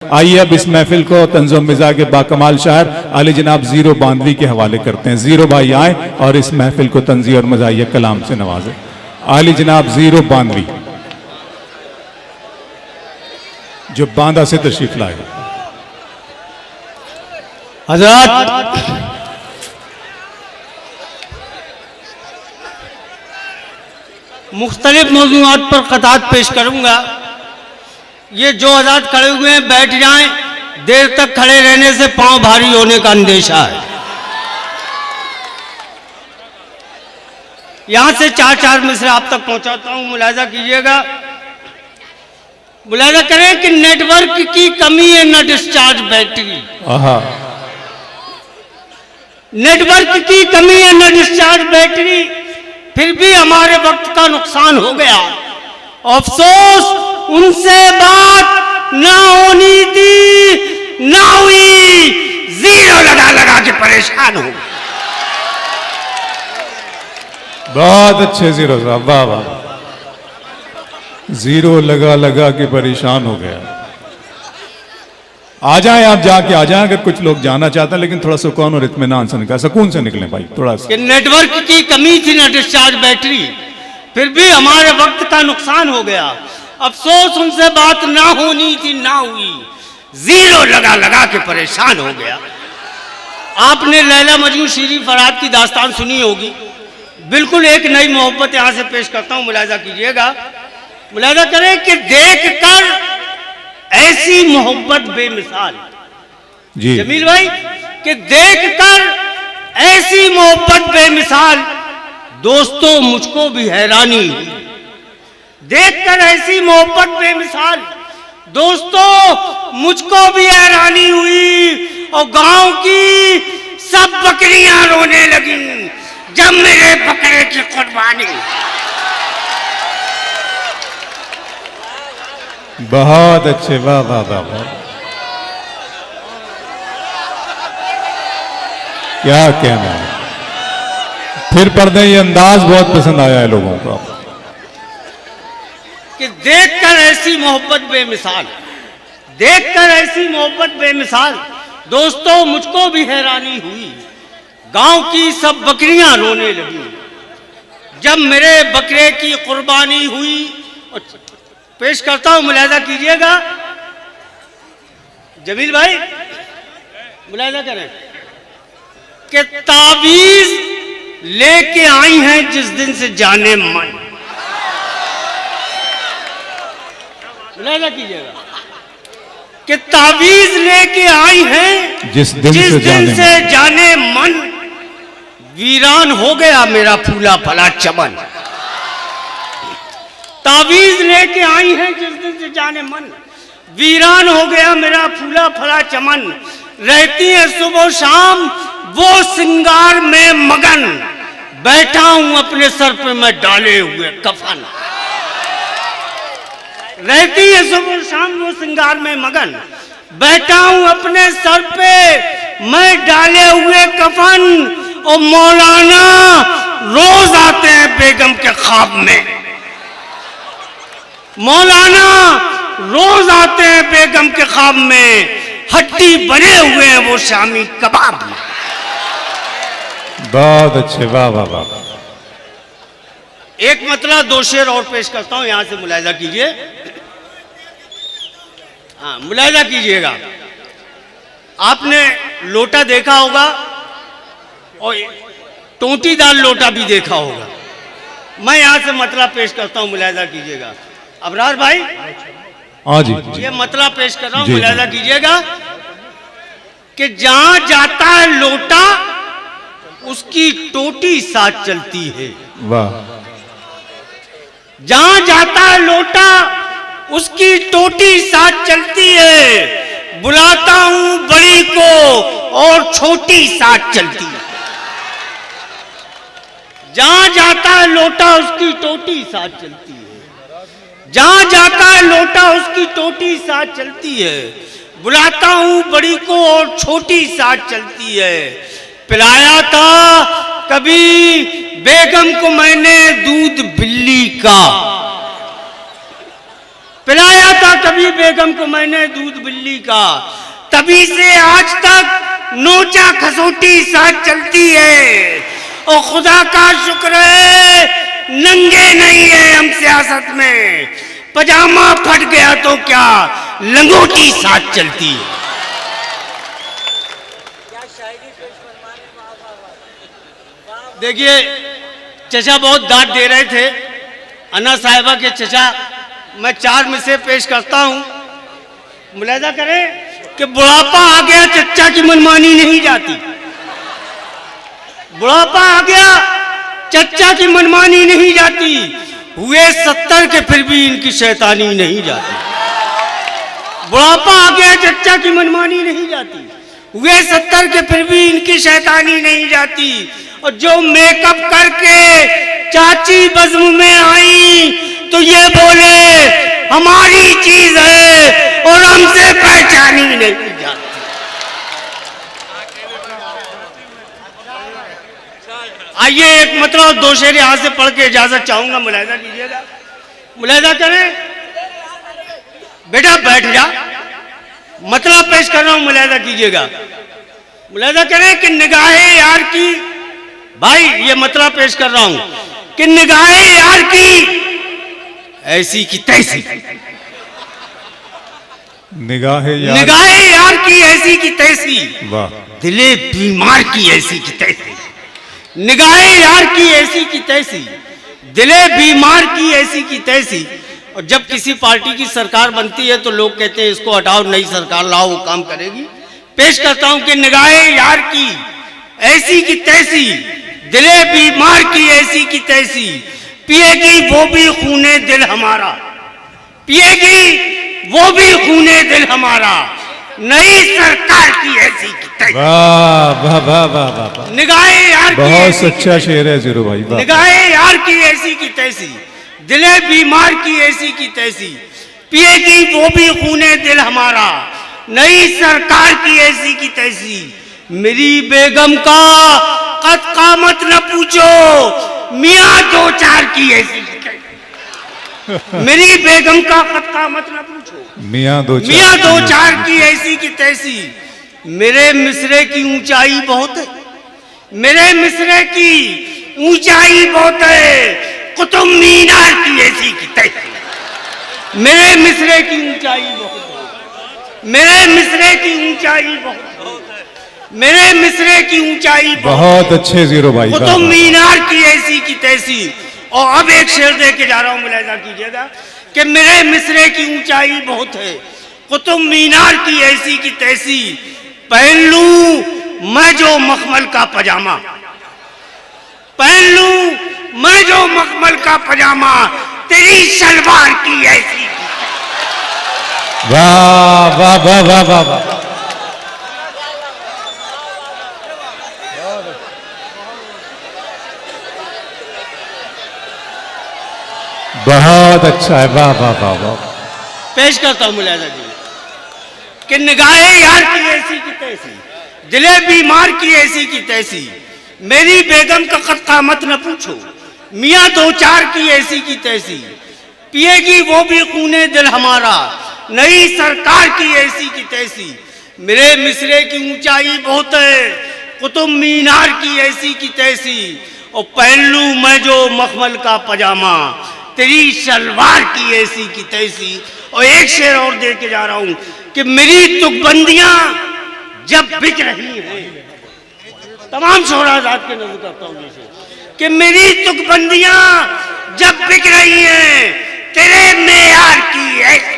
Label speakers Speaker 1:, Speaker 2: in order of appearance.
Speaker 1: आइए अब इस महफिल को तंज़ो मिज़ा के बाकमाल शायर आली जनाब जीरो बांधवी के हवाले करते हैं। जीरो भाई आए और इस महफिल को तंज़ी और मज़ाहिया कलाम से नवाजे। आली जनाब जीरो बांधवी जो बांदा से तशरीफ लाए।
Speaker 2: हज़रात मुख्तलिफ मौज़ूआत पर क़तात पेश करूंगा। ये जो हज़रात खड़े हुए हैं बैठ जाएं, देर तक खड़े रहने से पांव भारी होने का अंदेशा है। यहां से चार चार मिसरे आप तक पहुंचाता हूं, मुलाजा कीजिएगा। मुलाजा करें कि नेटवर्क की कमी है, न डिस्चार्ज बैटरी। नेटवर्क की कमी है, न डिस्चार्ज बैटरी, फिर भी हमारे वक्त का नुकसान हो गया। अफसोस उनसे बात ना होनी थी, ना हुई, जीरो लगा लगा के परेशान हो।
Speaker 1: बहुत अच्छे जीरो साहब, वाह वाह। जीरो लगा लगा के परेशान हो गया। आ जाएं आप, जाके आ जाएं अगर कुछ लोग जाना चाहते हैं, लेकिन थोड़ा सुकून और इत्मीनान से निकल, सुकून से निकलें भाई थोड़ा सा।
Speaker 2: नेटवर्क की कमी थी, न डिस्चार्ज बैटरी, फिर भी हमारे वक्त का नुकसान हो गया। अफसोस उनसे बात ना होनी थी, ना हुई, जीरो लगा लगा के परेशान हो गया। आपने लैला मजनू शीरी फराद की दास्तान सुनी होगी। बिल्कुल एक नई मोहब्बत यहां से पेश करता हूं, मुलाजा कीजिएगा। मुलाजा करें कि देख कर ऐसी मोहब्बत बेमिसाल।
Speaker 1: जी
Speaker 2: जमील भाई, कि देख कर ऐसी मोहब्बत बेमिसाल, दोस्तों मुझको भी हैरानी हुई। देखकर ऐसी मोहब्बत बेमिसाल, दोस्तों मुझको भी हैरानी हुई। और गांव की सब बकरियां रोने लगी जब मेरे बकरे की कुर्बानी।
Speaker 1: बहुत अच्छे, वाह वाह वाह वाह, क्या कहना है। फिर पढ़ते, ये अंदाज बहुत पसंद आया है लोगों को
Speaker 2: कि देखकर ऐसी मोहब्बत बेमिसाल, देखकर ऐसी मोहब्बत बेमिसाल, दोस्तों मुझको भी हैरानी हुई। गांव की सब बकरियां रोने लगी जब मेरे बकरे की कुर्बानी हुई। और पेश करता हूं, मुलाजा कीजिएगा। जमील भाई मुलाजा करें कि तावीज लेके आई हैं जिस दिन से जाने मन। मुलाजा कीजिएगा कि तावीज लेके आई हैं
Speaker 1: जिस दिन
Speaker 2: से जाने मन। वीरान हो गया मेरा फूला फला चमन। तावीज लेके आई हैं जिस दिन से जाने मन, वीरान हो गया मेरा फूला फला चमन। रहती है सुबह शाम वो सिंगार में मगन, बैठा हूं अपने सर पे मैं डाले हुए कफन। रहती है सुबह शाम वो सिंगार में मगन, बैठा हूं अपने सर पे मैं डाले हुए कफन। और मौलाना रोज आते हैं बेगम के ख्वाब में, मौलाना रोज आते हैं बेगम के ख्वाब में। हड्डी बने हुए हैं वो शामी कबाब में।
Speaker 1: बहुत अच्छे, वाह वाह वाह।
Speaker 2: एक मतलब दो शेर और पेश करता हूं, यहां से मुलाजा कीजिए। हाँ मुलाजा कीजिएगा। आपने लोटा देखा होगा और टोंटीदार लोटा भी देखा होगा। मैं यहां से मतलब पेश करता हूं, मुलाजा कीजिएगा। अबरार भाई,
Speaker 1: हाँ जी,
Speaker 2: ये मतलब पेश कर रहा हूं, मुलाजा कीजिएगा कि जहां जाता है लोटा उसकी टोटी साथ चलती है।
Speaker 1: वाह।
Speaker 2: जहां जाता है लोटा उसकी टोटी साथ चलती है। बुलाता हूं बड़ी को और छोटी साथ चलती है। जहां जाता है लोटा उसकी टोटी साथ चलती है। जहां जाता है लोटा उसकी टोटी साथ चलती है। बुलाता हूं बड़ी को और छोटी साथ चलती है। पिलाया था कभी बेगम को मैंने दूध बिल्ली का, पिलाया था कभी बेगम को मैंने दूध बिल्ली का, तभी से आज तक नोचा खसोटी साथ चलती है। और खुदा का शुक्र है नंगे नहीं है हम सियासत में, पजामा फट गया तो क्या लंगोटी साथ चलती है। देखिए चचा बहुत डांट दे रहे थे अन्ना साहिबा के चचा, मैं 4 मिसरे पेश करता हूं। मुलाहिजा करें कि बुढ़ापा आ गया चचा की मनमानी नहीं जाती, बुढ़ापा आ गया चचा की मनमानी नहीं जाती, हुए 70 के फिर भी इनकी शैतानी नहीं जाती। बुढ़ापा आ गया चचा की मनमानी नहीं जाती, हुए 70 के फिर भी इनकी शैतानी नहीं जाती। और जो मेकअप करके चाची बज़्म में आई तो ये बोले हमारी चीज है और हमसे पहचानी नहीं जाती। आइए एक मतलब 2 शेर यहां से पढ़ के इजाजत चाहूंगा, मुलाहिजा कीजिएगा, मुलाहिजा करें। बेटा बैठ जा, मतलब पेश कर रहा हूं, मुलाहिजा कीजिएगा। मुलाहिजा करें कि निगाहे यार की, भाई ये मतलब पेश कर रहा हूं कि निगाहे यार की ऐसी की तैसी,
Speaker 1: निगाहे
Speaker 2: यार की ऐसी की तैसी,
Speaker 1: वाह,
Speaker 2: दिले बीमार की ऐसी की तैसी, निगाहे यार की ऐसी की तैसी, दिले बीमार की ऐसी की तैसी। और जब किसी पार्टी की सरकार बनती है तो लोग कहते हैं इसको हटाओ, नई सरकार लाओ, वो काम करेगी। पेश करता हूं कि निगाहे यार की ऐसी की तैसी, दिले बीमार की ऐसी की तैसी, पिएगी वो भी खूने दिल हमारा, पिएगी वो भी खूने दिल हमारा, नई सरकार की ऐसी की तैसी।
Speaker 1: वाह वाह वाह वाह वाह,
Speaker 2: निगाहे यार की
Speaker 1: बहुत
Speaker 2: ऐसी
Speaker 1: सच्चा शेर है जीरो भाई, वाह।
Speaker 2: निगाहे यार की ऐसी की तैसी, दिले बीमार की ऐसी की तैसी, पिएगी वो भी खूने दिल हमारा, नई सरकार की ऐसी की तैसी। मेरी बेगम का कद कामत न पूछो, मियाँ 2-4 की ऐसी की तैसी। मेरी बेगम का कद कामत न पूछो,
Speaker 1: मियाँ
Speaker 2: 2-4 की ऐसी की तैसी। मेरे मिसरे की ऊंचाई बहुत है, मेरे मिसरे की ऊंचाई बहुत है, कुतुब मीनार की ऐसी की तैसी। मेरे मिसरे की ऊंचाई बहुत है, मेरे मिसरे की ऊंचाई बहुत है, मेरे मिसरे की ऊंचाई
Speaker 1: बहुत अच्छे जीरो भाई,
Speaker 2: कुतुब मीनार की ऐसी की तैसी। और अब एक शेर दे के जा रहा हूं, मुलाहिजा कीजिएगा कि मेरे मिसरे की ऊंचाई बहुत है, कुतुब मीनार की ऐसी की तैसी। पहन लूं मैं जो मखमल का पजामा, पहन लूं मैं जो मखमल का पजामा, तेरी शलवार की ऐसी।
Speaker 1: वाह वाह वाह वाह वाह वाह, बहुत अच्छा है, वाह वाह वाह वाह।
Speaker 2: पेश करता हूं मुलाहिजा जी कि निगाहे यार की ऐसी की तैसी, दिले बीमार की ऐसी की तैसी। मेरी बेगम का कद कामत न पूछो, मियाँ 2-4 की ऐसी की तैसी। पिएगी वो भी खूने दिल हमारा, नई सरकार की ऐसी की तैसी। मेरे मिसरे की ऊंचाई बहुत है, कुतुब मीनार की ऐसी की तैसी। और पहन लूं मैं जो मखमल का पजामा, तेरी शलवार की ऐसी की तैसी। और एक शेर और दे के जा रहा हूं कि मेरी तुकबंदियां जब बिक रही हैं, तमाम शोहराजात के नजर करता हूं जैसे कि मेरी तुकबंदियां जब बिक रही हैं, तेरे मेयार की ऐसी